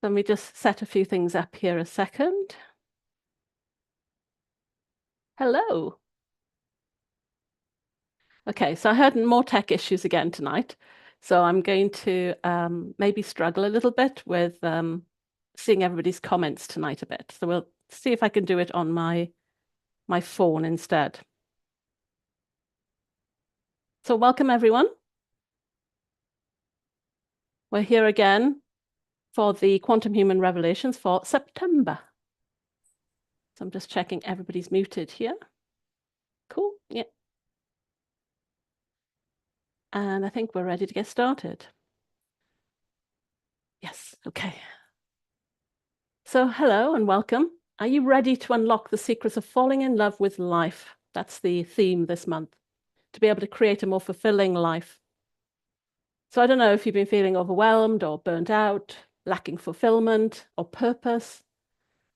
Let me just set a few things up here a second. Hello. Okay, so I heard more tech issues again tonight. So I'm going to maybe struggle a little bit with seeing everybody's comments tonight a bit. So we'll see if I can do it on my phone instead. So welcome everyone. We're here again for the Quantum Human Revelations for September. So I'm just checking everybody's muted here. Cool, yeah. And I think we're ready to get started. Yes, okay. So hello and welcome. Are you ready to unlock the secrets of falling in love with life? That's the theme this month, to be able to create a more fulfilling life. So I don't know if you've been feeling overwhelmed or burnt out, lacking fulfillment or purpose.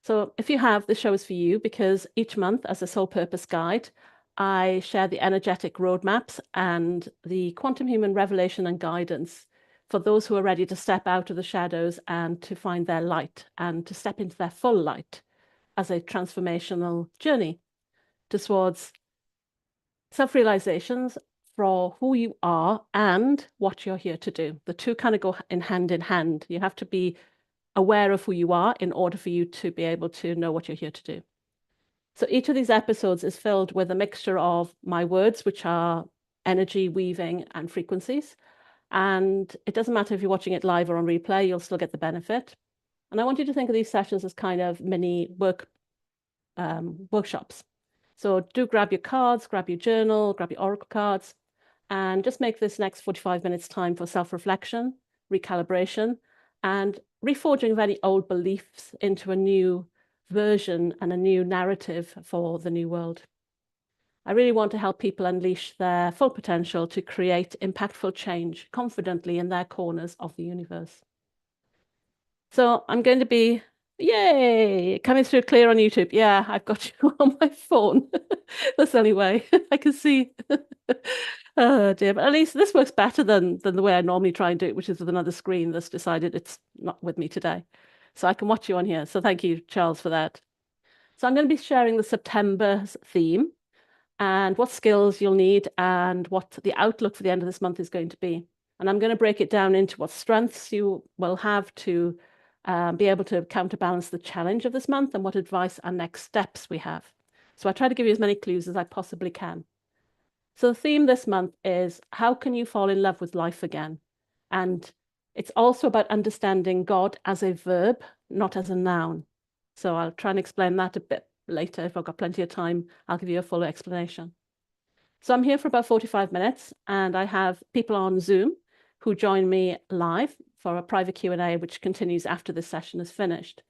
So if you have, this show is for you, because each month as a soul purpose guide, I share the energetic roadmaps and the quantum human revelation and guidance for those who are ready to step out of the shadows and to find their light and to step into their full light as a transformational journey towards self-realizations for who you are and what you're here to do. The two kind of go in hand. You have to be aware of who you are in order for you to be able to know what you're here to do. So each of these episodes is filled with a mixture of my words, which are energy, weaving, and frequencies. And it doesn't matter if you're watching it live or on replay, you'll still get the benefit. And I want you to think of these sessions as kind of mini workshops. So do grab your cards, grab your journal, grab your oracle cards, and just make this next 45 minutes time for self-reflection, recalibration, and reforging of any old beliefs into a new version and a new narrative for the new world. I really want to help people unleash their full potential to create impactful change confidently in their corners of the universe. So I'm going to be, yay, coming through clear on YouTube. Yeah, I've got you on my phone. That's the only way I can see. Oh dear, but at least this works better than the way I normally try and do it, which is with another screen that's decided it's not with me today. So I can watch you on here. So thank you, Charles, for that. So I'm going to be sharing the September theme and what skills you'll need and what the outlook for the end of this month is going to be. And I'm going to break it down into what strengths you will have to be able to counterbalance the challenge of this month and what advice and next steps we have. So I try to give you as many clues as I possibly can. So the theme this month is how can you fall in love with life again? And it's also about understanding God as a verb, not as a noun. So I'll try and explain that a bit later. If I've got plenty of time, I'll give you a fuller explanation. So I'm here for about 45 minutes and I have people on Zoom who join me live for a private Q&A, which continues after this session is finished.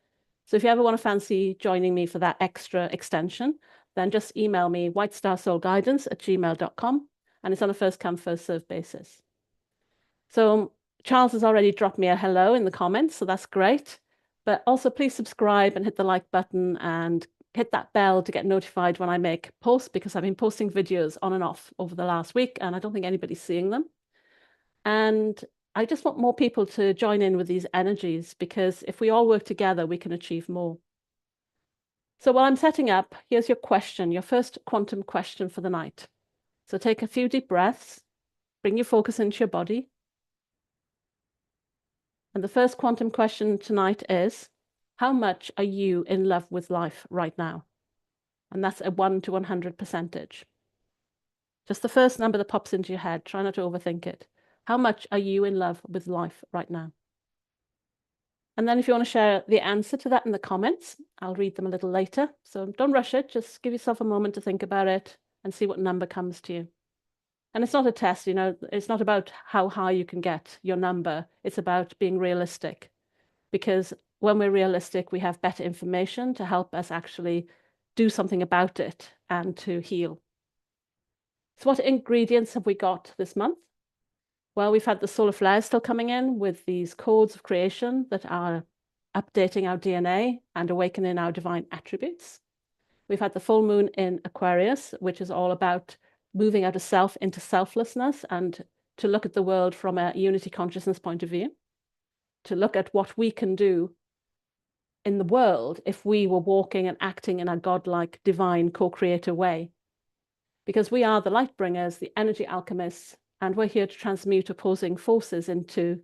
So if you ever want to fancy joining me for that extra extension, then just email me whitestarsoulguidance@gmail.com, and it's on a first come, first served basis. So Charles has already dropped me a hello in the comments, so that's great. But also please subscribe and hit the like button and hit that bell to get notified when I make posts, because I've been posting videos on and off over the last week and I don't think anybody's seeing them. And I just want more people to join in with these energies, because if we all work together, we can achieve more. So while I'm setting up, here's your question, your first quantum question for the night. So take a few deep breaths, bring your focus into your body. And the first quantum question tonight is, how much are you in love with life right now? And that's a 1 to 100 percentage. Just the first number that pops into your head. Try not to overthink it. How much are you in love with life right now? And then if you want to share the answer to that in the comments, I'll read them a little later. So don't rush it. Just give yourself a moment to think about it and see what number comes to you. And it's not a test, you know, it's not about how high you can get your number. It's about being realistic, because when we're realistic, we have better information to help us actually do something about it and to heal. So what ingredients have we got this month? Well, we've had the solar flares still coming in with these codes of creation that are updating our DNA and awakening our divine attributes. We've had the full moon in Aquarius, which is all about moving out of self into selflessness and to look at the world from a unity consciousness point of view, to look at what we can do in the world if we were walking and acting in a godlike, divine, co-creator way. Because we are the light bringers, the energy alchemists, and we're here to transmute opposing forces into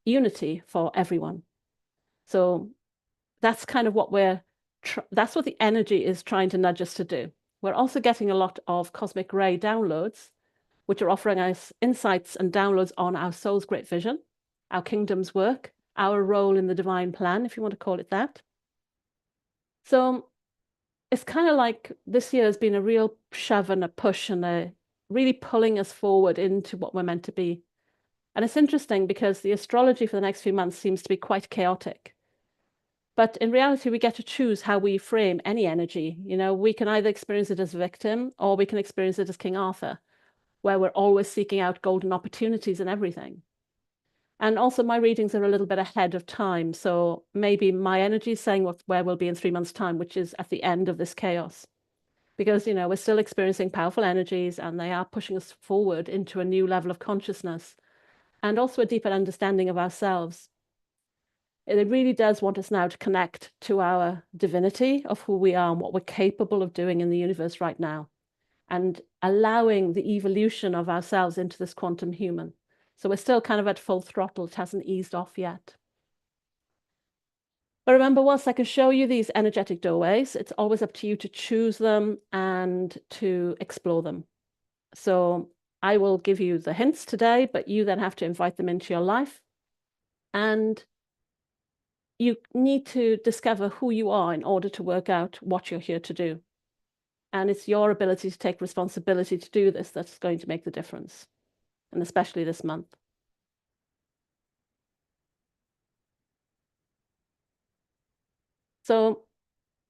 unity for everyone. So that's kind of what that's what the energy is trying to nudge us to do. We're also getting a lot of cosmic ray downloads, which are offering us insights and downloads on our soul's great vision, our kingdom's work, our role in the divine plan, if you want to call it that. So it's kind of like this year has been a real shove and a push and a really pulling us forward into what we're meant to be. And it's interesting because the astrology for the next few months seems to be quite chaotic. But in reality, we get to choose how we frame any energy. You know, we can either experience it as a victim or we can experience it as King Arthur, where we're always seeking out golden opportunities and everything. And also my readings are a little bit ahead of time. So maybe my energy is saying where we'll be in 3 months' time, which is at the end of this chaos. Because, you know, we're still experiencing powerful energies and they are pushing us forward into a new level of consciousness and also a deeper understanding of ourselves. It really does want us now to connect to our divinity of who we are and what we're capable of doing in the universe right now, and allowing the evolution of ourselves into this quantum human. So we're still kind of at full throttle. It hasn't eased off yet. But remember, whilst I can show you these energetic doorways, it's always up to you to choose them and to explore them. So I will give you the hints today, but you then have to invite them into your life. And you need to discover who you are in order to work out what you're here to do. And it's your ability to take responsibility to do this that's going to make the difference, and especially this month. So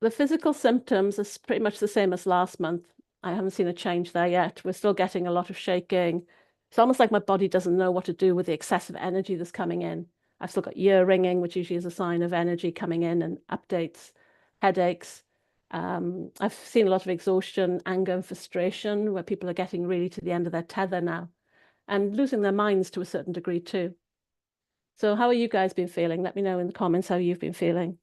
the physical symptoms are pretty much the same as last month. I haven't seen a change there yet. We're still getting a lot of shaking. It's almost like my body doesn't know what to do with the excessive energy that's coming in. I've still got ear ringing, which usually is a sign of energy coming in, and updates, headaches. I've seen a lot of exhaustion, anger, and frustration, where people are getting really to the end of their tether now and losing their minds to a certain degree too. So how are you guys been feeling? Let me know in the comments how you've been feeling.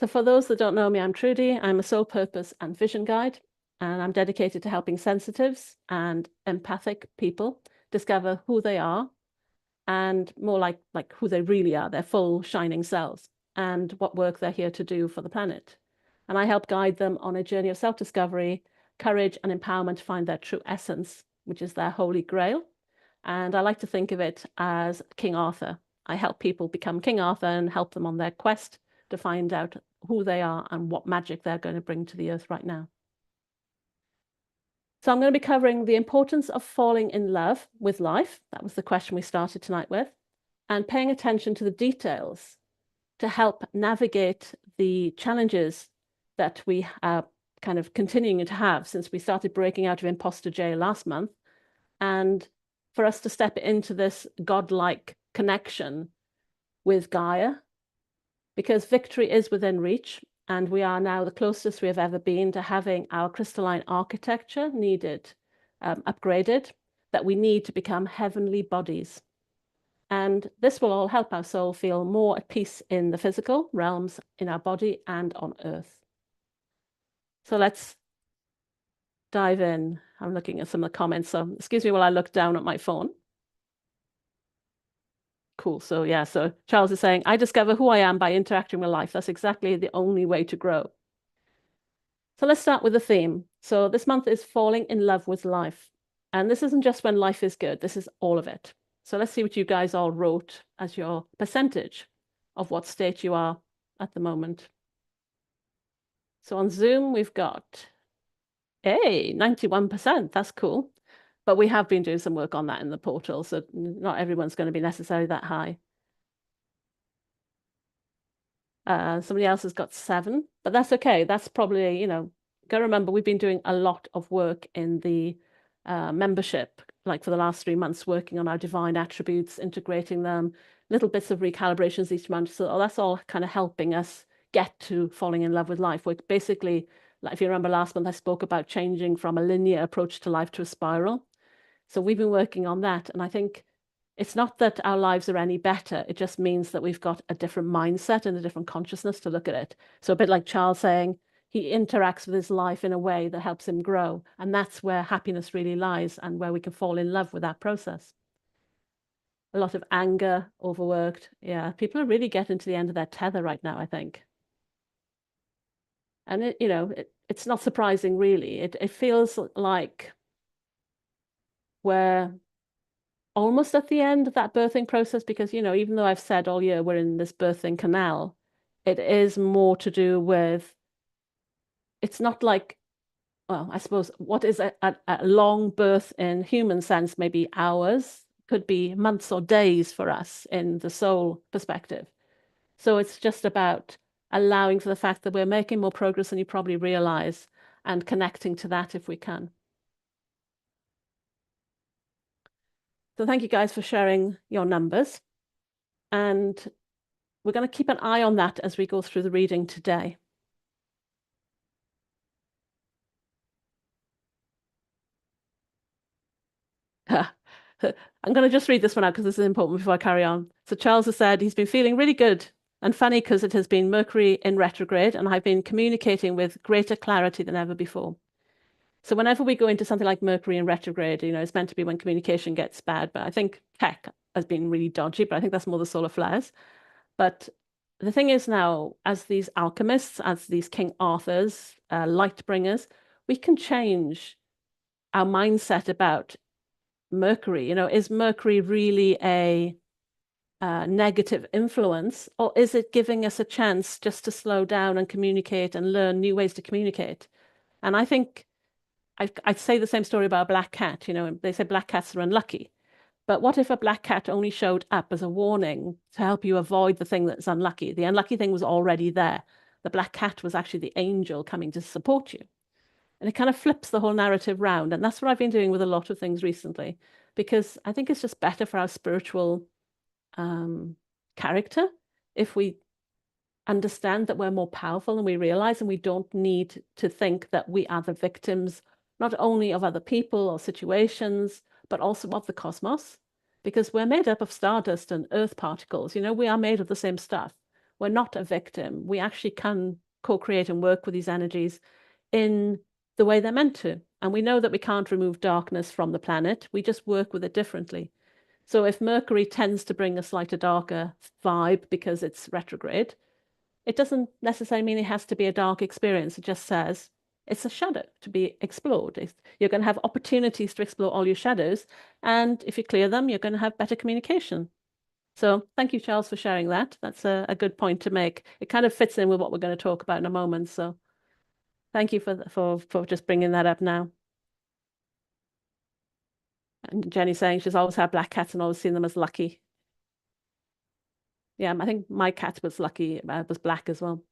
So for those that don't know me, I'm Trudy. I'm a soul purpose and vision guide, and I'm dedicated to helping sensitives and empathic people discover who they are, and more like who they really are, their full shining selves, and what work they're here to do for the planet. And I help guide them on a journey of self-discovery, courage, and empowerment to find their true essence, which is their holy grail. And I like to think of it as King Arthur. I help people become King Arthur and help them on their quest to find out who they are and what magic they're going to bring to the earth right now. So I'm going to be covering the importance of falling in love with life. That was the question we started tonight with, and paying attention to the details to help navigate the challenges that we are kind of continuing to have since we started breaking out of imposter jail last month, and for us to step into this godlike connection with Gaia, because victory is within reach. And we are now the closest we have ever been to having our crystalline architecture upgraded, that we need to become heavenly bodies. And this will all help our soul feel more at peace in the physical realms, in our body and on earth. So let's dive in. I'm looking at some of the comments. So excuse me while I look down at my phone. Cool. So yeah, so Charles is saying, I discover who I am by interacting with life. That's exactly the only way to grow. So let's start with the theme. So this month is falling in love with life. And this isn't just when life is good. This is all of it. So let's see what you guys all wrote as your percentage of what state you are at the moment. So on Zoom, we've got, hey, 91%. That's cool. But we have been doing some work on that in the portal. So not everyone's going to be necessarily that high. Somebody else has got 7, but that's okay. That's probably, you know, got to remember we've been doing a lot of work in the membership, like for the last 3 months, working on our divine attributes, integrating them, little bits of recalibrations each month. So that's all kind of helping us get to falling in love with life. We're basically, like if you remember last month, I spoke about changing from a linear approach to life to a spiral. So we've been working on that. And I think It's not that our lives are any better. It just means that we've got a different mindset and a different consciousness to look at it. So a bit like Charles saying, he interacts with his life in a way that helps him grow. And that's where happiness really lies and where we can fall in love with that process. A lot of anger, overworked. Yeah, people are really getting to the end of their tether right now, I think. And it's not surprising, really. It feels like we're almost at the end of that birthing process because, even though I've said all year we're in this birthing canal, it is more to do with, it's not like, well, I suppose what is a long birth in human sense, maybe hours, could be months or days for us in the soul perspective. So it's just about allowing for the fact that we're making more progress than you probably realize and connecting to that if we can. So thank you guys for sharing your numbers. And we're going to keep an eye on that as we go through the reading today. I'm going to just read this one out because this is important before I carry on. So Charles has said he's been feeling really good and funny because it has been Mercury in retrograde and I've been communicating with greater clarity than ever before. So whenever we go into something like Mercury in retrograde, it's meant to be when communication gets bad, but I think tech has been really dodgy, but I think that's more the solar flares. But the thing is now, as these alchemists, as these King Arthurs, light bringers, we can change our mindset about Mercury. Is Mercury really a negative influence, or is it giving us a chance just to slow down and communicate and learn new ways to communicate? And I think I'd say the same story about a black cat. They say black cats are unlucky. But what if a black cat only showed up as a warning to help you avoid the thing that's unlucky? The unlucky thing was already there. The black cat was actually the angel coming to support you. And it kind of flips the whole narrative round. And that's what I've been doing with a lot of things recently, because I think it's just better for our spiritual character if we understand that we're more powerful than we realize, and we don't need to think that we are the victims, not only of other people or situations, but also of the cosmos, because we're made up of stardust and earth particles. We are made of the same stuff. We're not a victim. We actually can co-create and work with these energies in the way they're meant to. And we know that we can't remove darkness from the planet. We just work with it differently. So if Mercury tends to bring a slightly darker vibe because it's retrograde, it doesn't necessarily mean it has to be a dark experience. It just says it's a shadow to be explored. You're going to have opportunities to explore all your shadows. And if you clear them, you're going to have better communication. So thank you, Charles, for sharing that. That's a good point to make. It kind of fits in with what we're going to talk about in a moment. So thank you for just bringing that up now. And Jenny saying she's always had black cats and always seen them as lucky. Yeah, I think my cat was lucky, was black as well.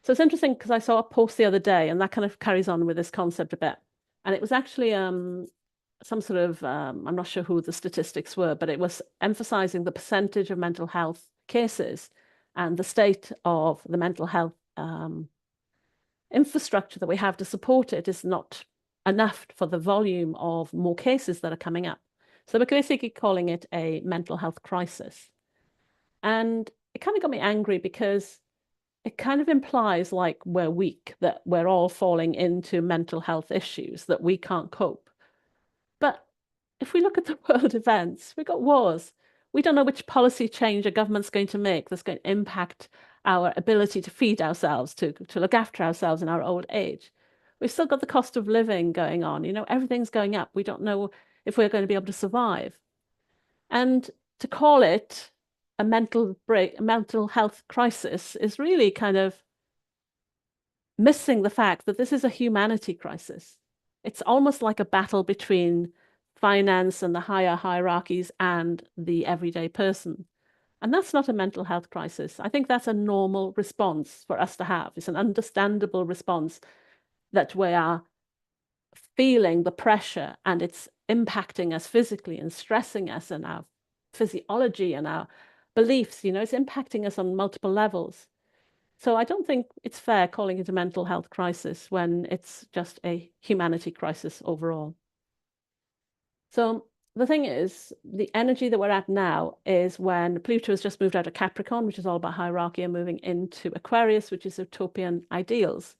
So it's interesting because I saw a post the other day, and that kind of carries on with this concept a bit. And it was actually some sort of, I'm not sure who the statistics were, but it was emphasizing the percentage of mental health cases and the state of the mental health infrastructure that we have to support it is not enough for the volume of more cases that are coming up. So we're basically calling it a mental health crisis. And it kind of got me angry because it kind of implies like we're weak, that we're all falling into mental health issues, that we can't cope. But if we look at the world events, we've got wars. We don't know which policy change a government's going to make that's going to impact our ability to feed ourselves, to look after ourselves in our old age. We've still got the cost of living going on. Everything's going up. We don't know if we're going to be able to survive. And to call it a mental health crisis is really kind of missing the fact that this is a humanity crisis. It's almost like a battle between finance and the higher hierarchies and the everyday person. And that's not a mental health crisis. I think that's a normal response for us to have. It's an understandable response that we are feeling the pressure and it's impacting us physically and stressing us and our physiology and our beliefs. It's impacting us on multiple levels. So I don't think it's fair calling it a mental health crisis when it's just a humanity crisis overall. So the thing is, the energy that we're at now is when Pluto has just moved out of Capricorn, which is all about hierarchy, and moving into Aquarius, which is utopian ideals.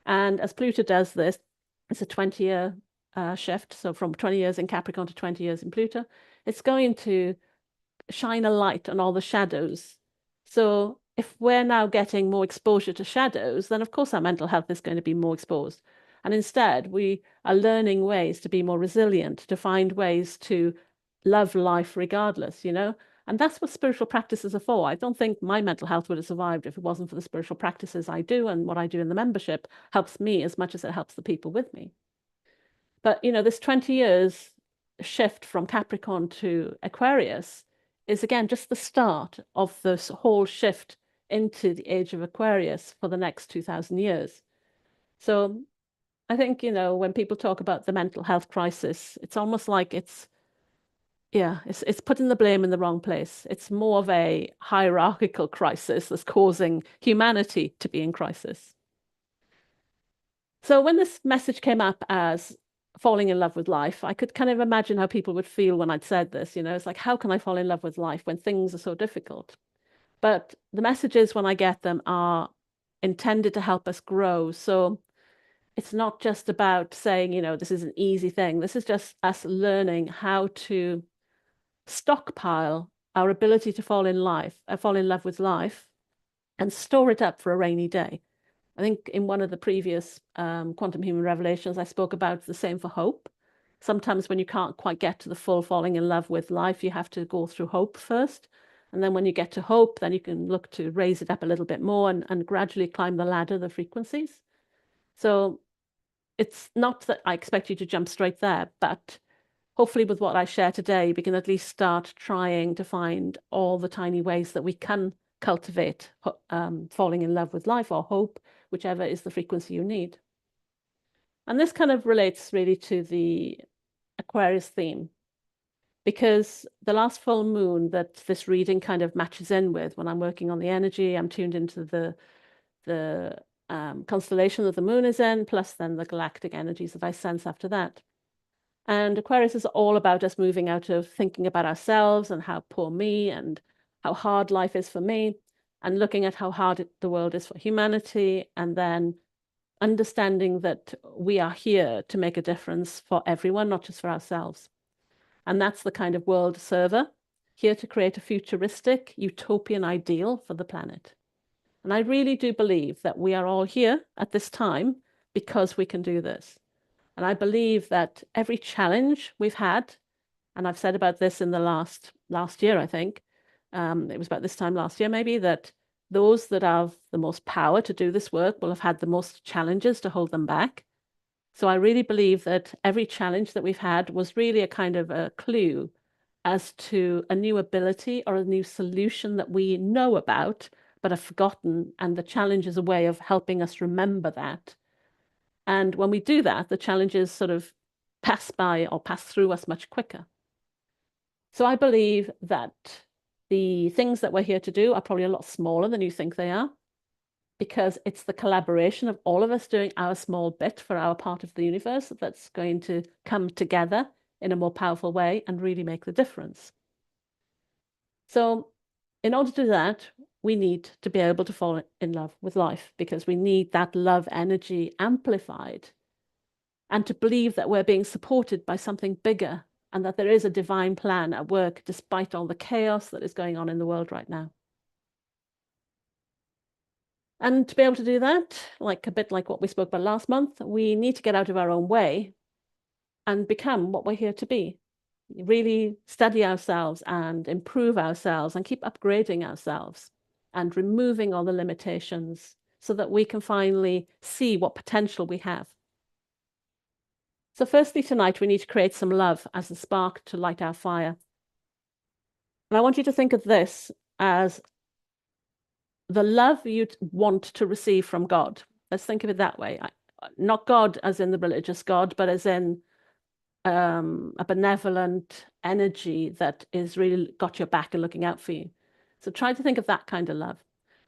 And as Pluto does this, it's a 20-year shift. So from 20 years in Capricorn to 20 years in Pluto, it's going to shine a light on all the shadows. So if we're now getting more exposure to shadows, then of course our mental health is going to be more exposed. And instead, we are learning ways to be more resilient, to find ways to love life regardless, you know? And that's what spiritual practices are for. I don't think my mental health would have survived if it wasn't for the spiritual practices I do, and what I do in the membership helps me as much as it helps the people with me. But, you know, this 20 years shift from Capricorn to Aquarius is, again, just the start of this whole shift into the age of Aquarius for the next 2,000 years. So I think, you know, when people talk about the mental health crisis, it's almost like it's putting the blame in the wrong place. It's more of a hierarchical crisis that's causing humanity to be in crisis. So when this message came up as falling in love with life, I could kind of imagine how people would feel when I'd said this. You know, it's like, how can I fall in love with life when things are so difficult? But the messages, when I get them, are intended to help us grow. So it's not just about saying, you know, this is an easy thing. This is just us learning how to stockpile our ability to fall in love with life, and store it up for a rainy day. I think in one of the previous Quantum Human Revelations, I spoke about the same for hope. Sometimes when you can't quite get to the full falling in love with life, you have to go through hope first. And then when you get to hope, then you can look to raise it up a little bit more and gradually climb the ladder, the frequencies. So it's not that I expect you to jump straight there, but hopefully with what I share today, we can at least start trying to find all the tiny ways that we can cultivate falling in love with life or hope, whichever is the frequency you need. And this kind of relates really to the Aquarius theme, because the last full moon that this reading kind of matches in with, when I'm working on the energy, I'm tuned into the constellation that the moon is in, plus then the galactic energies that I sense after that. And Aquarius is all about us moving out of thinking about ourselves and how poor me and how hard life is for me, and looking at how hard the world is for humanity, and then understanding that we are here to make a difference for everyone, not just for ourselves. And that's the kind of world server, here to create a futuristic, utopian ideal for the planet. And I really do believe that we are all here at this time because we can do this. And I believe that every challenge we've had, and I've said about this in the last year, I think, it was about this time last year maybe, that those that have the most power to do this work will have had the most challenges to hold them back. So I really believe that every challenge that we've had was really a kind of a clue as to a new ability or a new solution that we know about but have forgotten. And the challenge is a way of helping us remember that. And when we do that, the challenges sort of pass by or pass through us much quicker. So I believe that the things that we're here to do are probably a lot smaller than you think they are, because it's the collaboration of all of us doing our small bit for our part of the universe that's going to come together in a more powerful way and really make the difference. So in order to do that, we need to be able to fall in love with life, because we need that love energy amplified, and to believe that we're being supported by something bigger, and that there is a divine plan at work despite all the chaos that is going on in the world right now. And to be able to do that, like a bit like what we spoke about last month, we need to get out of our own way and become what we're here to be. Really study ourselves and improve ourselves and keep upgrading ourselves and removing all the limitations so that we can finally see what potential we have. So firstly, tonight, we need to create some love as the spark to light our fire. And I want you to think of this as the love you'd want to receive from God. Let's think of it that way. Not God as in the religious God, but as in a benevolent energy that is really got your back and looking out for you. So try to think of that kind of love.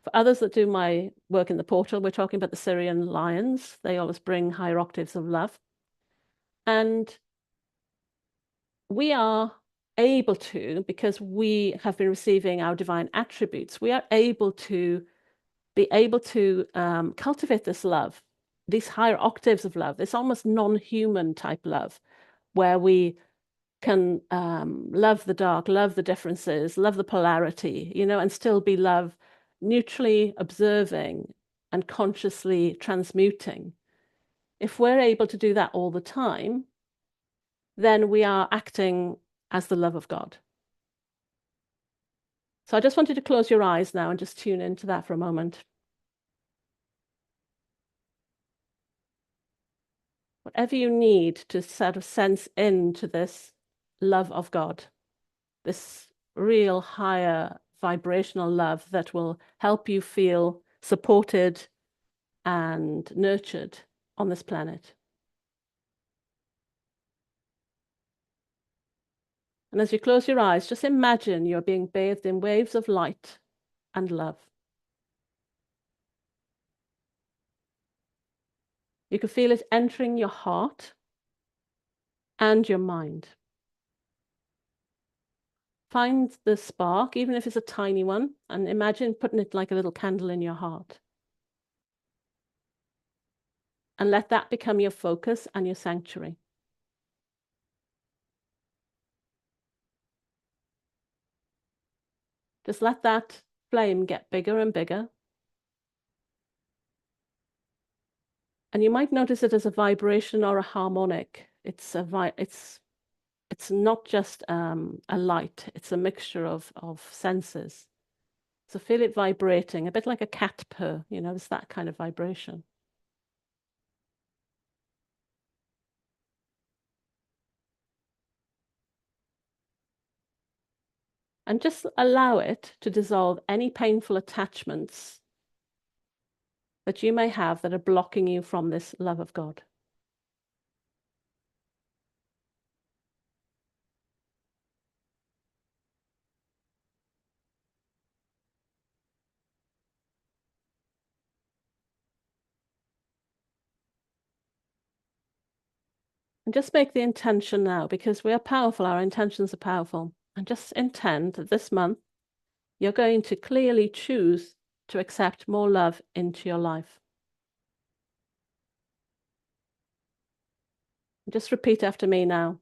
For others that do my work in the portal, we're talking about the Syrian lions. They always bring higher octaves of love. And we are able to, because we have been receiving our divine attributes, we are able to cultivate this love, these higher octaves of love, this almost non-human type love, where we can love the dark, love the differences, love the polarity, and still be love, neutrally observing and consciously transmuting. If we're able to do that all the time, then we are acting as the love of God. So I just want you to close your eyes now and just tune into that for a moment. Whatever you need to sort of sense into this love of God, this real higher vibrational love that will help you feel supported and nurtured on this planet. And as you close your eyes, just imagine you're being bathed in waves of light and love. You can feel it entering your heart and your mind. Find the spark, even if it's a tiny one, and imagine putting it like a little candle in your heart. And let that become your focus and your sanctuary. Just let that flame get bigger and bigger. And you might notice it as a vibration or a harmonic. It's not just a light, it's a mixture of senses. So feel it vibrating, a bit like a cat purr, it's that kind of vibration. And just allow it to dissolve any painful attachments that you may have that are blocking you from this love of God. And just make the intention now, because we are powerful, our intentions are powerful. And just intend that this month, you're going to clearly choose to accept more love into your life. Just repeat after me now.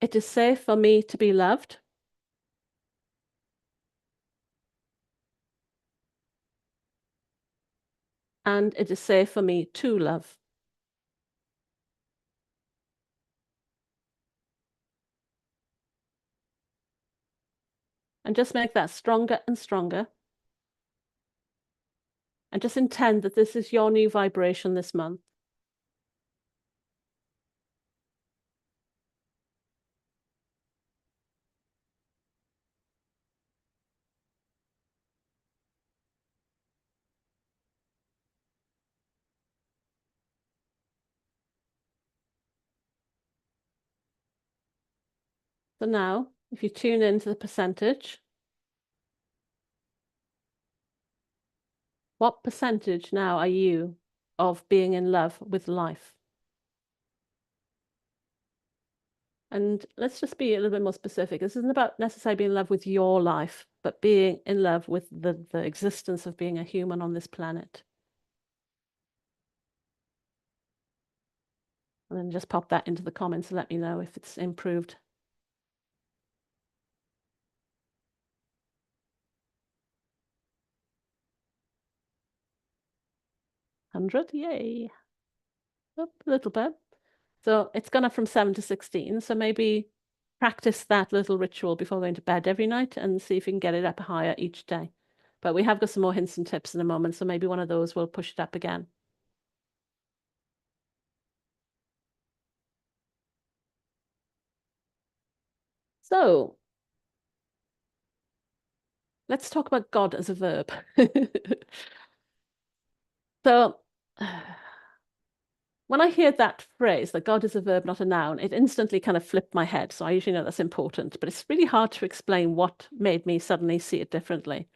It is safe for me to be loved. And it is safe for me to love. And just make that stronger and stronger. And just intend that this is your new vibration this month. So now, if you tune into the percentage, what percentage now are you of being in love with life? And let's just be a little bit more specific. This isn't about necessarily being in love with your life, but being in love with the existence of being a human on this planet. And then just pop that into the comments and let me know if it's improved. $100, yay. Up a little bit. So it's gone up from 7 to 16. So maybe practice that little ritual before going to bed every night and see if you can get it up higher each day. But we have got some more hints and tips in a moment, so maybe one of those will push it up again. So let's talk about God as a verb. So when I hear that phrase, that God is a verb, not a noun, it instantly kind of flipped my head. So I usually know that's important, but it's really hard to explain what made me suddenly see it differently.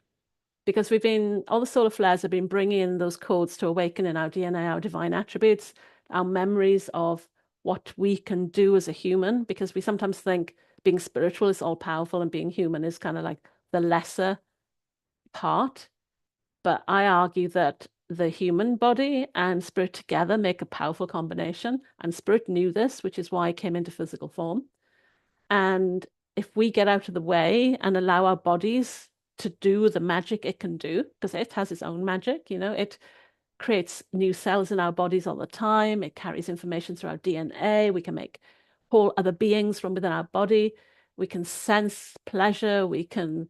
Because all the solar flares have been bringing in those codes to awaken in our DNA, our divine attributes, our memories of what we can do as a human, because we sometimes think being spiritual is all powerful and being human is kind of like the lesser part. But I argue that the human body and spirit together make a powerful combination. And spirit knew this, which is why it came into physical form. And if we get out of the way and allow our bodies to do the magic it can do, because it has its own magic, it creates new cells in our bodies all the time. It carries information through our DNA. We can make whole other beings from within our body. We can sense pleasure. We can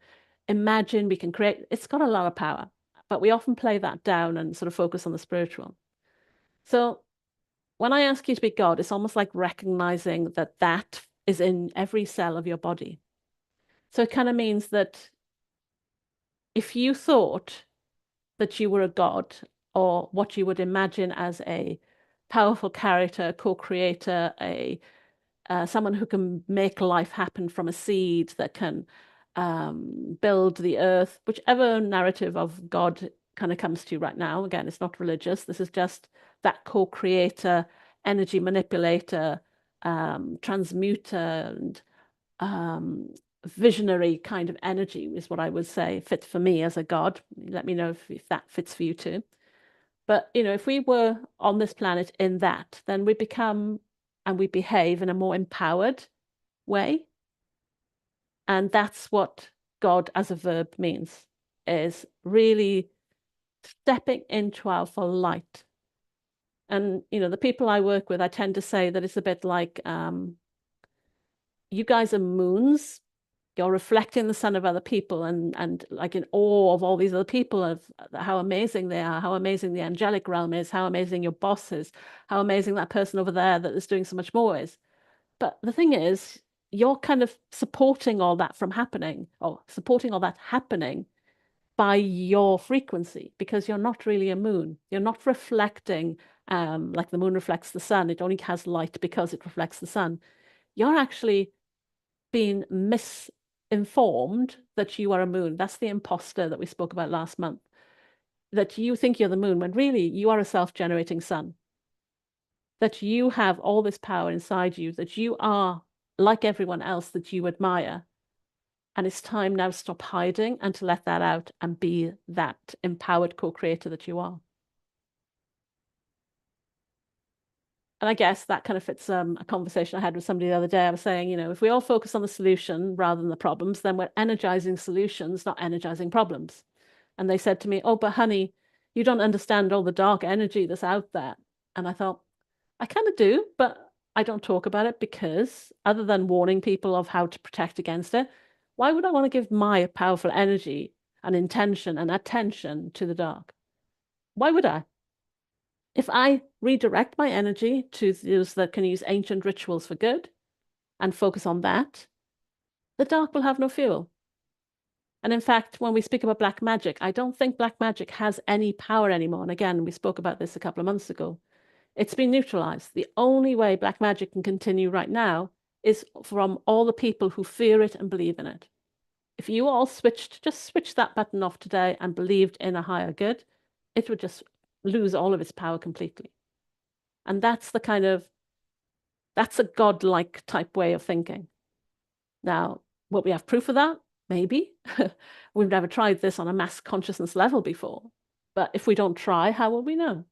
imagine. We can create. It's got a lot of power, but we often play that down and sort of focus on the spiritual. So when I ask you to be God, it's almost like recognizing that that is in every cell of your body. So it kind of means that if you thought that you were a god, or what you would imagine as a powerful character, co-creator, someone who can make life happen from a seed, that can build the earth, whichever narrative of God kind of comes to you right now. Again, it's not religious. This is just that co-creator, energy manipulator, transmuter, and visionary kind of energy is what I would say fit for me as a god. Let me know if that fits for you too. But, if we were on this planet in that, then we become and we behave in a more empowered way. And that's what God as a verb means, is really stepping into our full light. And, the people I work with, I tend to say that it's a bit like, you guys are moons. You're reflecting the sun of other people, and like in awe of all these other people, of how amazing they are, how amazing the angelic realm is, how amazing your boss is, how amazing that person over there that is doing so much more is. But the thing is, you're kind of supporting all that from happening, or supporting all that happening by your frequency, because you're not really a moon. You're not reflecting like the moon reflects the sun. It only has light because it reflects the sun. You're actually being misinformed that you are a moon. That's the imposter that we spoke about last month. That you think you're the moon when really you are a self-generating sun. That you have all this power inside you, that you are like everyone else that you admire. And it's time now to stop hiding and to let that out and be that empowered co-creator that you are. And I guess that kind of fits a conversation I had with somebody the other day. I was saying, if we all focus on the solution rather than the problems, then we're energizing solutions, not energizing problems. And they said to me, oh, but honey, you don't understand all the dark energy that's out there. And I thought, I kind of do, but I don't talk about it because, other than warning people of how to protect against it, why would I want to give my powerful energy and intention and attention to the dark? Why would I? If I redirect my energy to those that can use ancient rituals for good and focus on that, the dark will have no fuel. And in fact, when we speak about black magic, I don't think black magic has any power anymore. And again, we spoke about this a couple of months ago. It's been neutralized. The only way black magic can continue right now is from all the people who fear it and believe in it. If you all just switch that button off today and believed in a higher good, it would just lose all of its power completely. And that's a godlike type way of thinking. Now, will we have proof of that? Maybe. We've never tried this on a mass consciousness level before. But if we don't try, how will we know?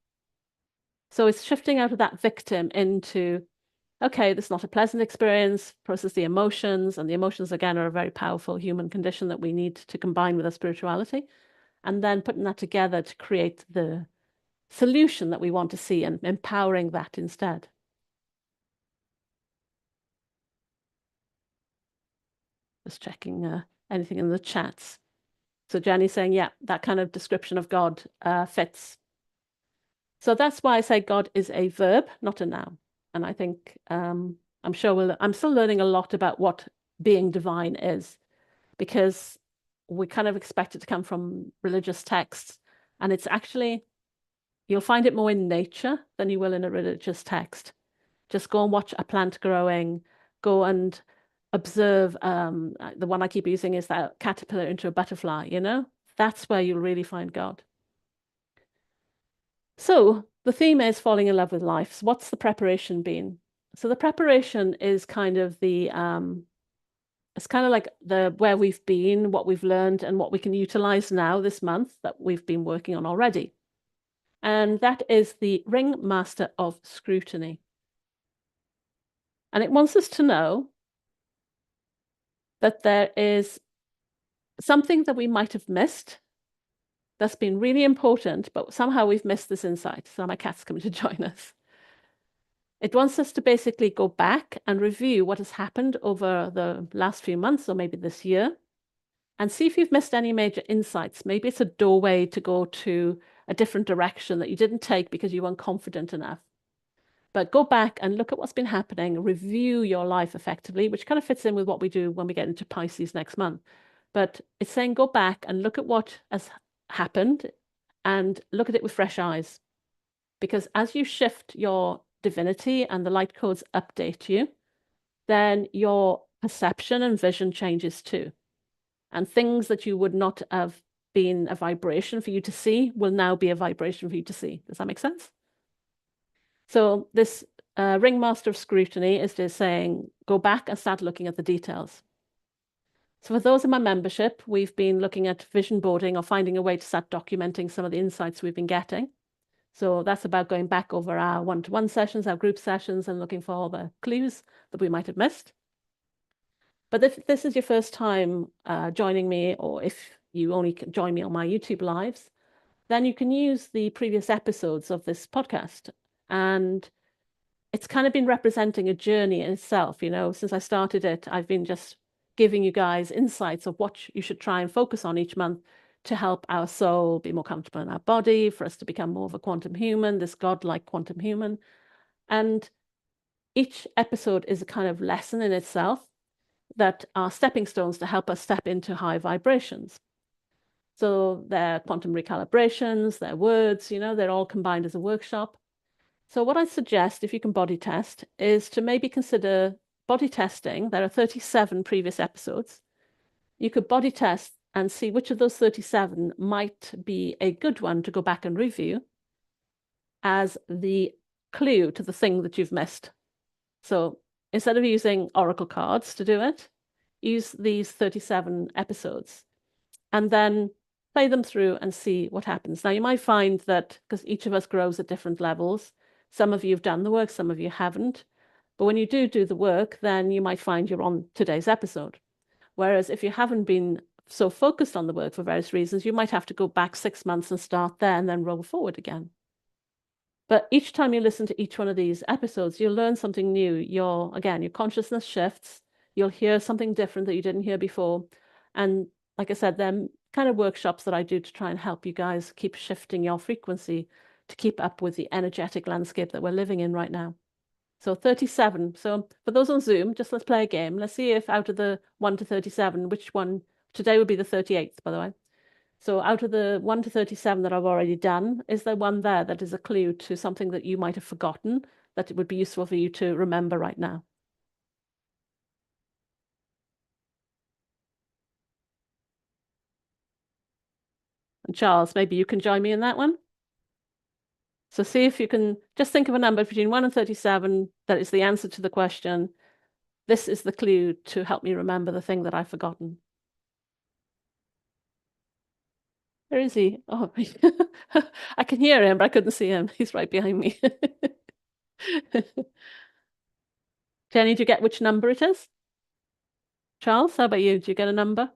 So it's shifting out of that victim into, okay, this is not a pleasant experience, process the emotions. And the emotions, again, are a very powerful human condition that we need to combine with our spirituality. And then putting that together to create the solution that we want to see and empowering that instead. Just checking anything in the chats. So Jenny's saying, yeah, that kind of description of God fits. So that's why I say God is a verb, not a noun. And I think I'm still learning a lot about what being divine is, because we kind of expect it to come from religious texts. And it's actually, you'll find it more in nature than you will in a religious text. Just go and watch a plant growing, go and observe. The one I keep using is that caterpillar into a butterfly, That's where you'll really find God. So the theme is falling in love with life. So what's the preparation been? So the preparation is kind of the it's kind of like the where we've been, what we've learned, and what we can utilize now this month that we've been working on already. And that is the Ringmaster of Scrutiny. And it wants us to know that there is something that we might have missed that's been really important, but somehow we've missed this insight. So my cat's coming to join us. It wants us to basically go back and review what has happened over the last few months or maybe this year and see if you've missed any major insights. Maybe it's a doorway to go to a different direction that you didn't take because you weren't confident enough. But go back and look at what's been happening, review your life effectively, which kind of fits in with what we do when we get into Pisces next month. But it's saying go back and look at what has happened and look at it with fresh eyes. Because as you shift your divinity and the light codes update you, then your perception and vision changes too. And things that you would not have been a vibration for you to see will now be a vibration for you to see. Does that make sense? So this Ringmaster of Scrutiny is just saying, go back and start looking at the details. So for those in my membership, we've been looking at vision boarding or finding a way to start documenting some of the insights we've been getting. So that's about going back over our one-to-one sessions, our group sessions, and looking for all the clues that we might have missed. But if this is your first time joining me, or if you only join me on my YouTube lives, then you can use the previous episodes of this podcast. And it's kind of been representing a journey in itself. You know, since I started it, I've been just giving you guys insights of what you should try and focus on each month to help our soul be more comfortable in our body, for us to become more of a quantum human, this godlike quantum human. And each episode is a kind of lesson in itself that are stepping stones to help us step into high vibrations. So they're quantum recalibrations, they're words, you know, they're all combined as a workshop. So what I suggest, if you can body test, is to maybe consider body testing. There are 37 previous episodes. You could body test and see which of those 37 might be a good one to go back and review as the clue to the thing that you've missed. So instead of using oracle cards to do it, use these 37 episodes and then play them through and see what happens. Now, you might find that because each of us grows at different levels, some of you have done the work, some of you haven't. But when you do the work, then you might find you're on today's episode. Whereas if you haven't been so focused on the work for various reasons, you might have to go back 6 months and start there and then roll forward again. But each time you listen to each one of these episodes, you'll learn something new. Your consciousness shifts. You'll hear something different that you didn't hear before. And like I said, they're kind of workshops that I do to try and help you guys keep shifting your frequency to keep up with the energetic landscape that we're living in right now. So 37. So for those on Zoom, just let's play a game. Let's see if out of the 1 to 37, which one, today would be the 38th, by the way. So out of the 1 to 37 that I've already done, is there one there that is a clue to something that you might have forgotten that it would be useful for you to remember right now? And Charles, maybe you can join me in that one. So see if you can just think of a number between 1 and 37 that is the answer to the question. This is the clue to help me remember the thing that I've forgotten. Where is he? Oh, I can hear him, but I couldn't see him. He's right behind me. Jenny, do you get which number it is? Charles, how about you? Do you get a number?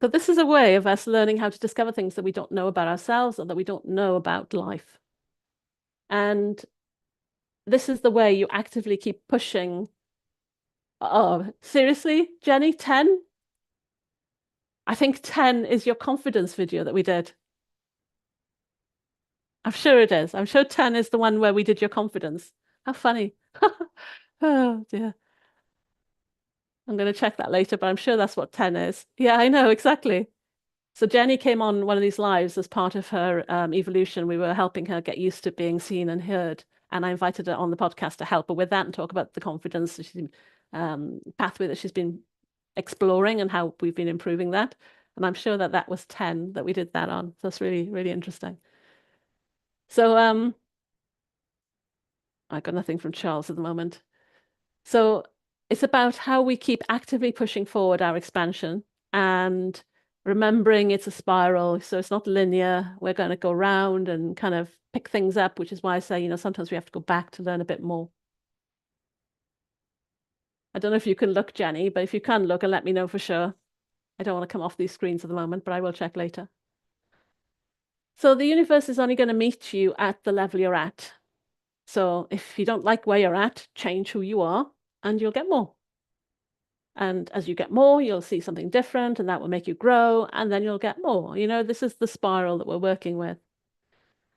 So this is a way of us learning how to discover things that we don't know about ourselves or that we don't know about life. And this is the way you actively keep pushing. Oh, seriously, Jenny, 10? I think 10 is your confidence video that we did. I'm sure it is. I'm sure 10 is the one where we did your confidence. How funny. Oh, dear. I'm going to check that later, but I'm sure that's what 10 is. Yeah, I know, exactly. So Jenny came on one of these lives as part of her evolution. We were helping her get used to being seen and heard. And I invited her on the podcast to help her with that and talk about the confidence pathway that she's been exploring and how we've been improving that. And I'm sure that that was 10 that we did that on. So it's really, really interesting. So I got nothing from Charles at the moment. So it's about how we keep actively pushing forward our expansion and remembering it's a spiral. So it's not linear. We're going to go round and kind of pick things up, which is why I say, sometimes we have to go back to learn a bit more. I don't know if you can look, Jenny, but if you can look and let me know for sure. I don't want to come off these screens at the moment, but I will check later. So the universe is only going to meet you at the level you're at. So if you don't like where you're at, change who you are and you'll get more. And as you get more, you'll see something different and that will make you grow and then you'll get more. This is the spiral that we're working with.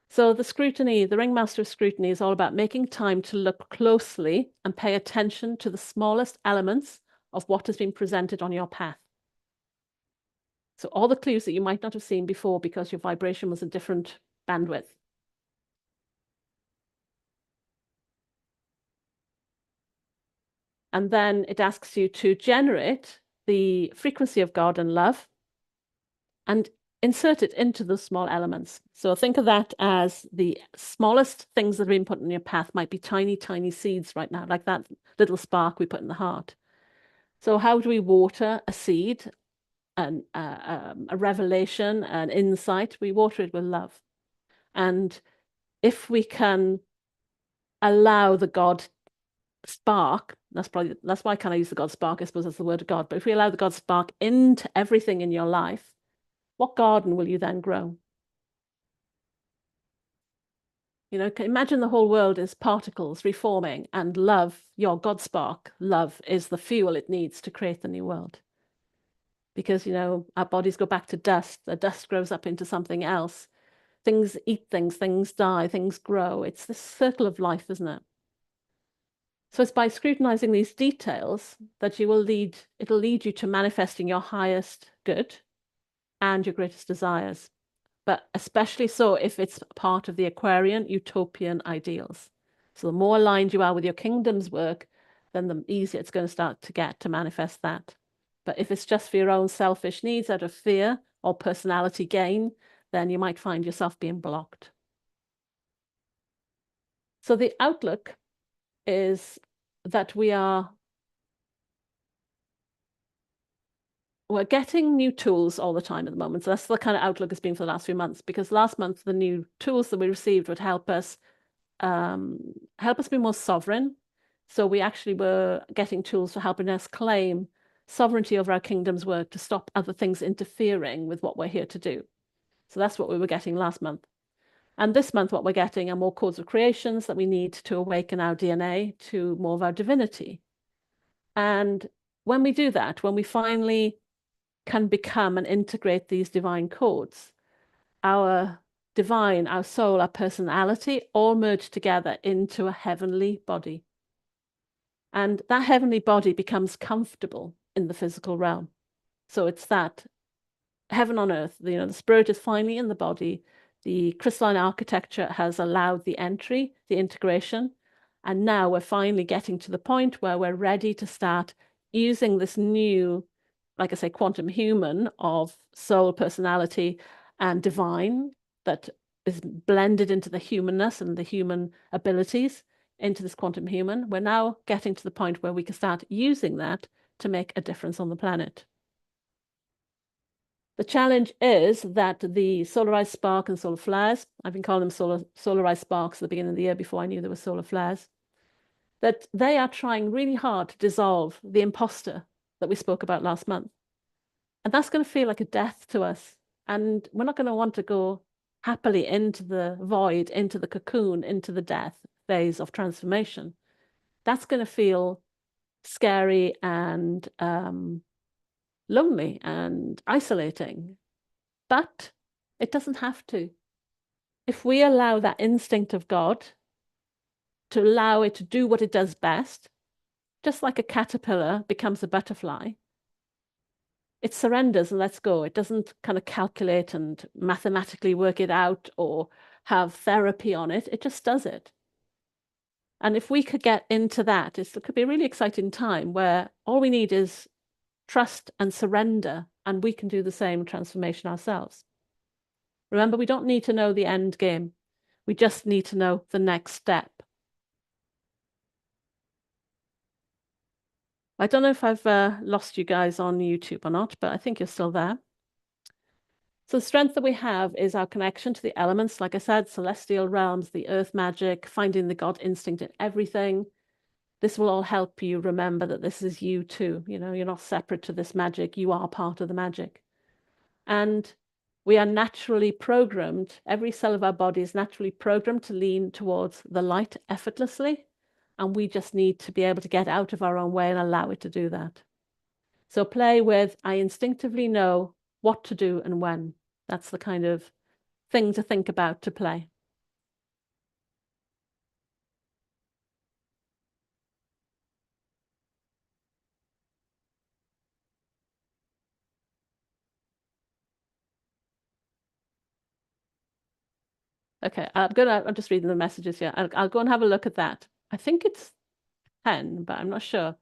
So the scrutiny, the ringmaster of scrutiny is all about making time to look closely and pay attention to the smallest elements of what has been presented on your path. So all the clues that you might not have seen before because your vibration was a different bandwidth. And then it asks you to generate the frequency of God and love and insert it into the small elements. So think of that as the smallest things that have been put in your path might be tiny, tiny seeds right now, like that little spark we put in the heart. So how do we water a seed, a revelation, an insight? We water it with love. And if we can allow the God spark, that's why I kind of use the God spark, I suppose that's the word of God, but if we allow the God spark into everything in your life, what garden will you then grow? Imagine the whole world is particles reforming, and love, your God spark, love is the fuel it needs to create the new world. Because, our bodies go back to dust, the dust grows up into something else. Things eat things, things die, things grow. It's this circle of life, isn't it? So it's by scrutinizing these details that it'll lead you to manifesting your highest good and your greatest desires. But especially so if it's part of the Aquarian utopian ideals. So the more aligned you are with your kingdom's work, then the easier it's going to start to get to manifest that. But if it's just for your own selfish needs out of fear or personality gain, then you might find yourself being blocked. So the outlook is that we're getting new tools all the time at the moment. So that's the kind of outlook it's been for the last few months, because last month the new tools that we received would help us be more sovereign. So we actually were getting tools for helping us claim sovereignty over our kingdom's work to stop other things interfering with what we're here to do. So that's what we were getting last month. And this month, what we're getting are more codes of creations that we need to awaken our DNA to more of our divinity. And when we do that, when we finally can become and integrate these divine codes, our divine, our soul, our personality all merge together into a heavenly body. And that heavenly body becomes comfortable in the physical realm. So it's that heaven on earth, the spirit is finally in the body. The crystalline architecture has allowed the entry, the integration. And now we're finally getting to the point where we're ready to start using this new, like I say, quantum human of soul, personality, and divine that is blended into the humanness and the human abilities into this quantum human. We're now getting to the point where we can start using that to make a difference on the planet. The challenge is that the solarized spark and solar flares, I've been calling them solarized sparks at the beginning of the year before I knew there were solar flares, that they are trying really hard to dissolve the imposter that we spoke about last month. And that's going to feel like a death to us. And we're not going to want to go happily into the void, into the cocoon, into the death phase of transformation. That's going to feel scary and lonely and isolating. But it doesn't have to. If we allow that instinct of God to allow it to do what it does best, just like a caterpillar becomes a butterfly, it surrenders and lets go. It doesn't kind of calculate and mathematically work it out or have therapy on it. It just does it. And if we could get into that, it could be a really exciting time where all we need is trust and surrender, and we can do the same transformation ourselves. Remember, we don't need to know the end game. We just need to know the next step. I don't know if I've lost you guys on YouTube or not, but I think you're still there. So the strength that we have is our connection to the elements, like I said, celestial realms, the earth magic, finding the God instinct in everything. This will all help you remember that this is you too. You know, you're not separate to this magic. You are part of the magic. And we are naturally programmed, every cell of our body is naturally programmed to lean towards the light effortlessly. And we just need to be able to get out of our own way and allow it to do that. So play with, I instinctively know what to do and when. That's the kind of thing to think about to play. Okay, I'm just reading the messages here. I'll go and have a look at that. I think it's 10, but I'm not sure.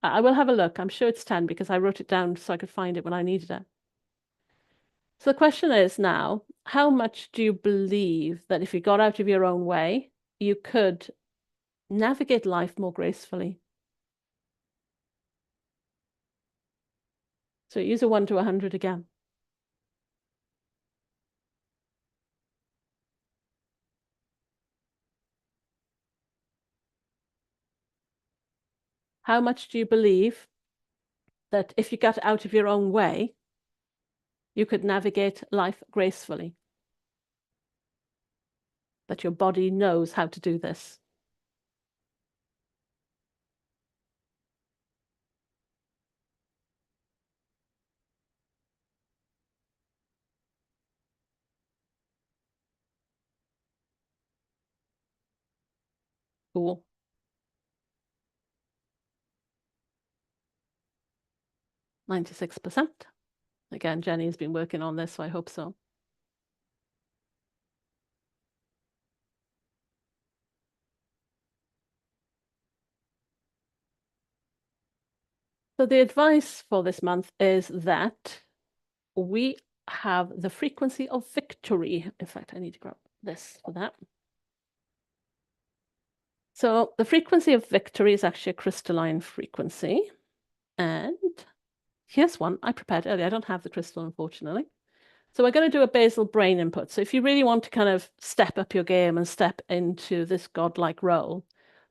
I will have a look. I'm sure it's 10 because I wrote it down so I could find it when I needed it. So the question is now, how much do you believe that if you got out of your own way, you could navigate life more gracefully? So use a 1 to 100 again. How much do you believe that if you got out of your own way, you could navigate life gracefully? That your body knows how to do this? Cool. 96%. Again, Jenny has been working on this, so I hope so. So the advice for this month is that we have the frequency of victory. In fact, I need to grab this for that. So the frequency of victory is actually a crystalline frequency. And here's one I prepared earlier. I don't have the crystal, unfortunately. So we're going to do a basal brain input. So if you really want to kind of step up your game and step into this godlike role,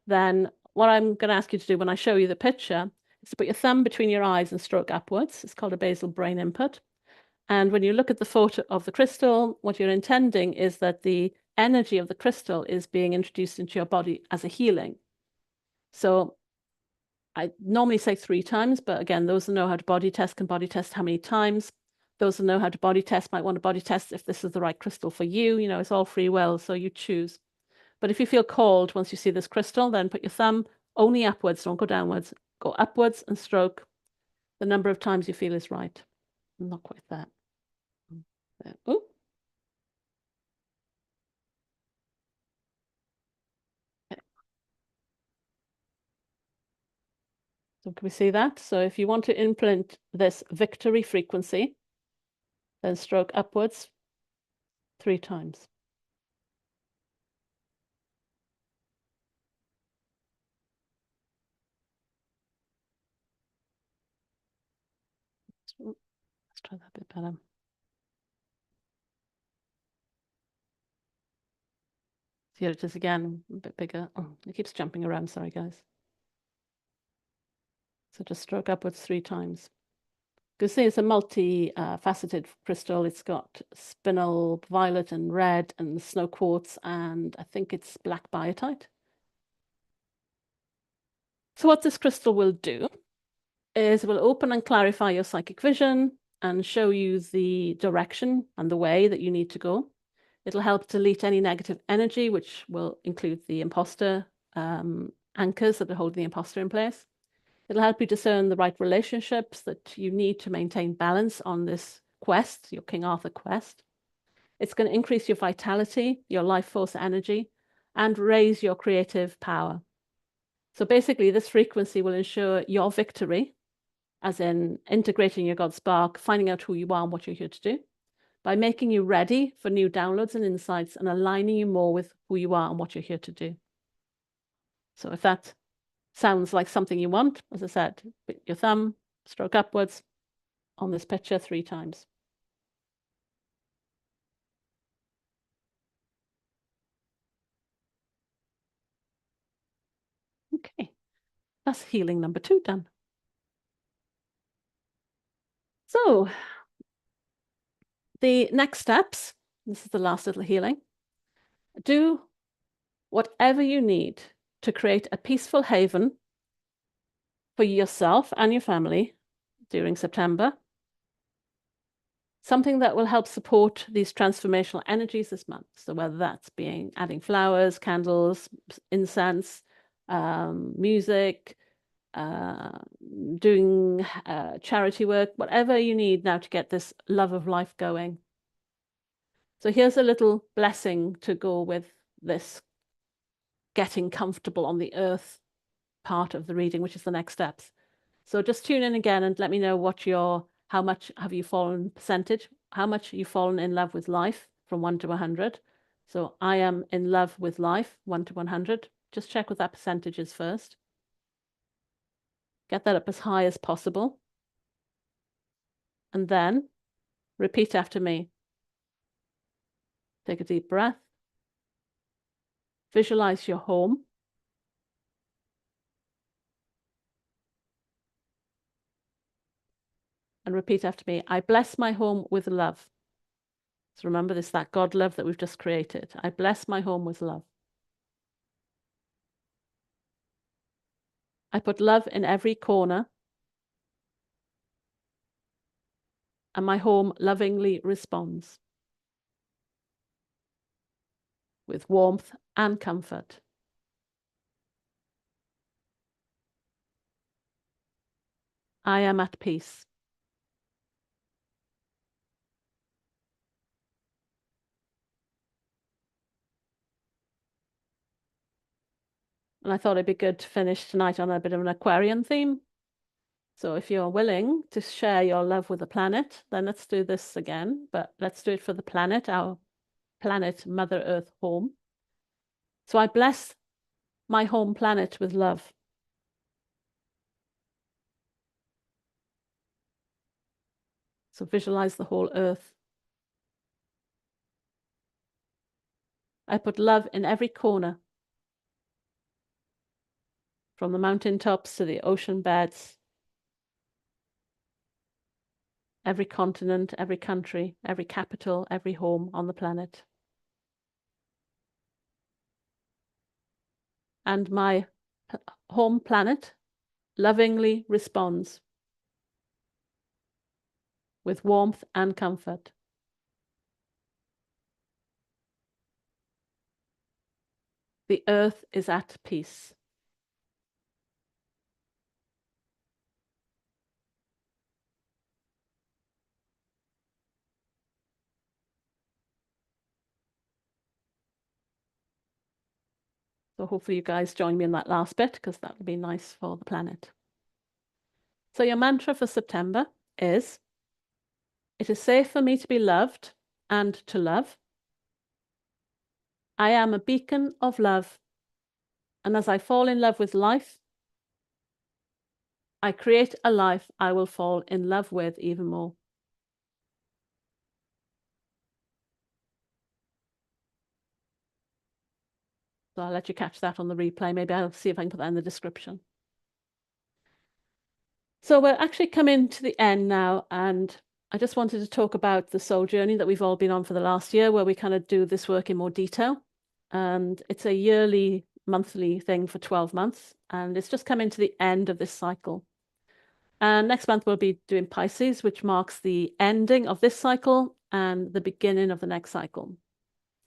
then what I'm going to ask you to do when I show you the picture is to put your thumb between your eyes and stroke upwards. It's called a basal brain input. And when you look at the photo of the crystal, what you're intending is that the energy of the crystal is being introduced into your body as a healing. So I normally say 3 times, but again, those who know how to body test can body test how many times. Those who know how to body test might want to body test if this is the right crystal for you. You know, it's all free will, so you choose. But if you feel called once you see this crystal, then put your thumb only upwards, don't go downwards. Go upwards and stroke the number of times you feel is right. Not quite that. Oh. Okay. So can we see that? So if you want to implement this victory frequency, then stroke upwards 3 times. Let's try that a bit better. Here it is again, a bit bigger. Oh, it keeps jumping around. Sorry, guys. So just stroke upwards 3 times. You can see it's a multi-faceted crystal. It's got spinel, violet and red and snow quartz, and I think it's black biotite. So what this crystal will do is it will open and clarify your psychic vision and show you the direction and the way that you need to go. It'll help delete any negative energy, which will include the imposter anchors that are holding the imposter in place. It'll help you discern the right relationships that you need to maintain balance on this quest, your King Arthur quest. It's going to increase your vitality, your life force energy, and raise your creative power. So basically, this frequency will ensure your victory, as in integrating your God spark, finding out who you are and what you're here to do, by making you ready for new downloads and insights and aligning you more with who you are and what you're here to do. So if that sounds like something you want, as I said, put your thumb, stroke upwards on this picture 3 times. Okay, that's healing number 2 done. So the next steps, this is the last little healing. Do whatever you need to create a peaceful haven for yourself and your family during September. Something that will help support these transformational energies this month. So whether that's adding flowers, candles, incense, music, doing charity work, whatever you need now to get this love of life going. So here's a little blessing to go with this getting comfortable on the earth part of the reading, which is the next steps. So just tune in again and let me know how much have you fallen percentage, how much you've fallen in love with life from 1 to 100. So I am in love with life, 1 to 100. Just check what that percentage is first. Get that up as high as possible. And then repeat after me. Take a deep breath. Visualize your home. And repeat after me. I bless my home with love. So remember this, that God love that we've just created. I bless my home with love. I put love in every corner. And my home lovingly responds with warmth and comfort. I am at peace. And I thought it'd be good to finish tonight on a bit of an Aquarian theme. So if you're willing to share your love with the planet, then let's do this again, but let's do it for the planet, our planet, Mother Earth home. So I bless my home planet with love. So visualize the whole earth. I put love in every corner, from the mountain tops to the ocean beds, every continent, every country, every capital, every home on the planet. And my home planet lovingly responds with warmth and comfort. The earth is at peace. So hopefully you guys join me in that last bit, because that would be nice for the planet. So your mantra for September is, it is safe for me to be loved and to love. I am a beacon of love. And as I fall in love with life, I create a life I will fall in love with even more. So I'll let you catch that on the replay. Maybe I'll see if I can put that in the description. So we're actually coming to the end now, and I just wanted to talk about the soul journey that we've all been on for the last year, where we kind of do this work in more detail. And it's a yearly, monthly thing for 12 months. And it's just coming to the end of this cycle. And next month we'll be doing Pisces, which marks the ending of this cycle and the beginning of the next cycle.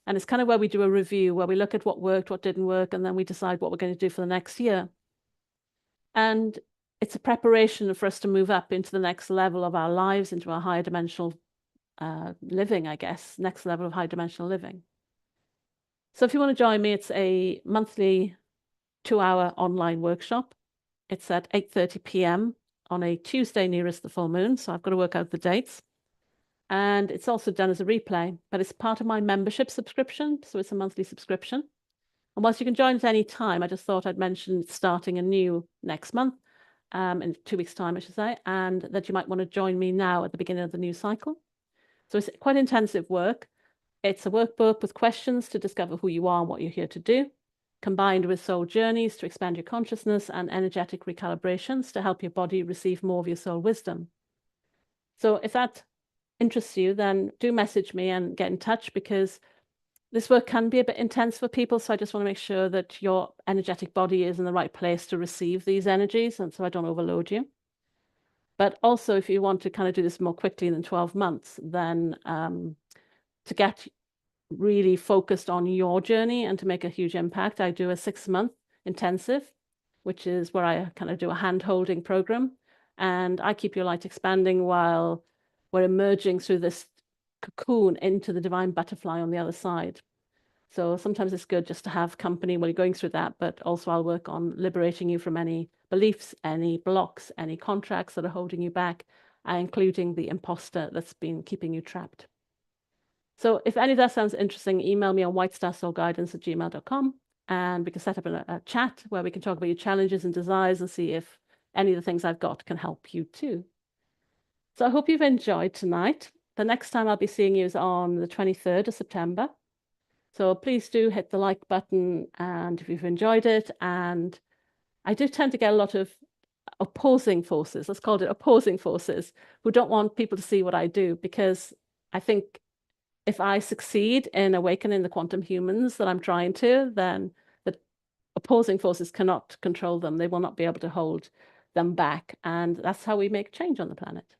And it's kind of where we do a review, where we look at what worked, what didn't work, and then we decide what we're going to do for the next year. And it's a preparation for us to move up into the next level of our lives, into our higher dimensional living, I guess, next level of high dimensional living. So if you want to join me, it's a monthly 2-hour online workshop. It's at 8:30 p.m. on a Tuesday nearest the full moon. So I've got to work out the dates. And it's also done as a replay, but it's part of my membership subscription. So it's a monthly subscription. And whilst you can join at any time, I just thought I'd mention starting anew next month, in 2 weeks' time, I should say, and that you might want to join me now at the beginning of the new cycle. So it's quite intensive work. It's a workbook with questions to discover who you are and what you're here to do, combined with soul journeys to expand your consciousness and energetic recalibrations to help your body receive more of your soul wisdom. So if that interests you, then do message me and get in touch, because this work can be a bit intense for people. So I just want to make sure that your energetic body is in the right place to receive these energies, and so I don't overload you. But also, if you want to kind of do this more quickly than 12 months, then to get really focused on your journey and to make a huge impact, I do a 6-month intensive, which is where I kind of do a hand-holding program. And I keep your light expanding while we're emerging through this cocoon into the divine butterfly on the other side. So sometimes it's good just to have company while you're going through that, but also I'll work on liberating you from any beliefs, any blocks, any contracts that are holding you back, including the imposter that's been keeping you trapped. So if any of that sounds interesting, email me on whitestarsoulguidance@gmail.com, and we can set up a chat where we can talk about your challenges and desires and see if any of the things I've got can help you too. So I hope you've enjoyed tonight. The next time I'll be seeing you is on the 23rd of September. So please do hit the like button, and if you've enjoyed it. And I do tend to get a lot of opposing forces, let's call it opposing forces, who don't want people to see what I do, because I think if I succeed in awakening the quantum humans that I'm trying to, then the opposing forces cannot control them. They will not be able to hold them back. And that's how we make change on the planet.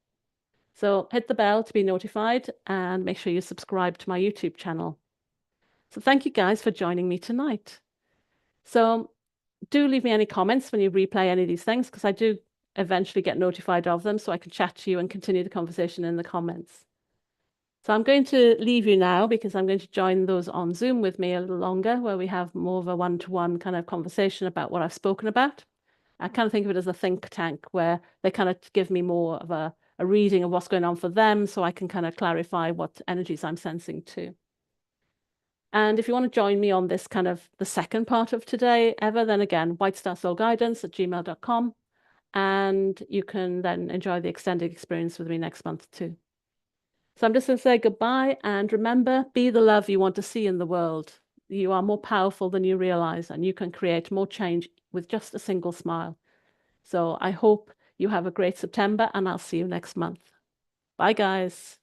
So hit the bell to be notified, and make sure you subscribe to my YouTube channel. So thank you guys for joining me tonight. So do leave me any comments when you replay any of these things, because I do eventually get notified of them, so I can chat to you and continue the conversation in the comments. So I'm going to leave you now, because I'm going to join those on Zoom with me a little longer, where we have more of a one-to-one kind of conversation about what I've spoken about. I kind of think of it as a think tank, where they kind of give me more of a reading of what's going on for them, so I can kind of clarify what energies I'm sensing too. And if you want to join me on this kind of the second part of today ever, then again, whitestarsoulguidance@gmail.com. And you can then enjoy the extended experience with me next month too. So I'm just going to say goodbye, and remember, be the love you want to see in the world. You are more powerful than you realize, and you can create more change with just a single smile. So I hope you have a great September, and I'll see you next month. Bye, guys.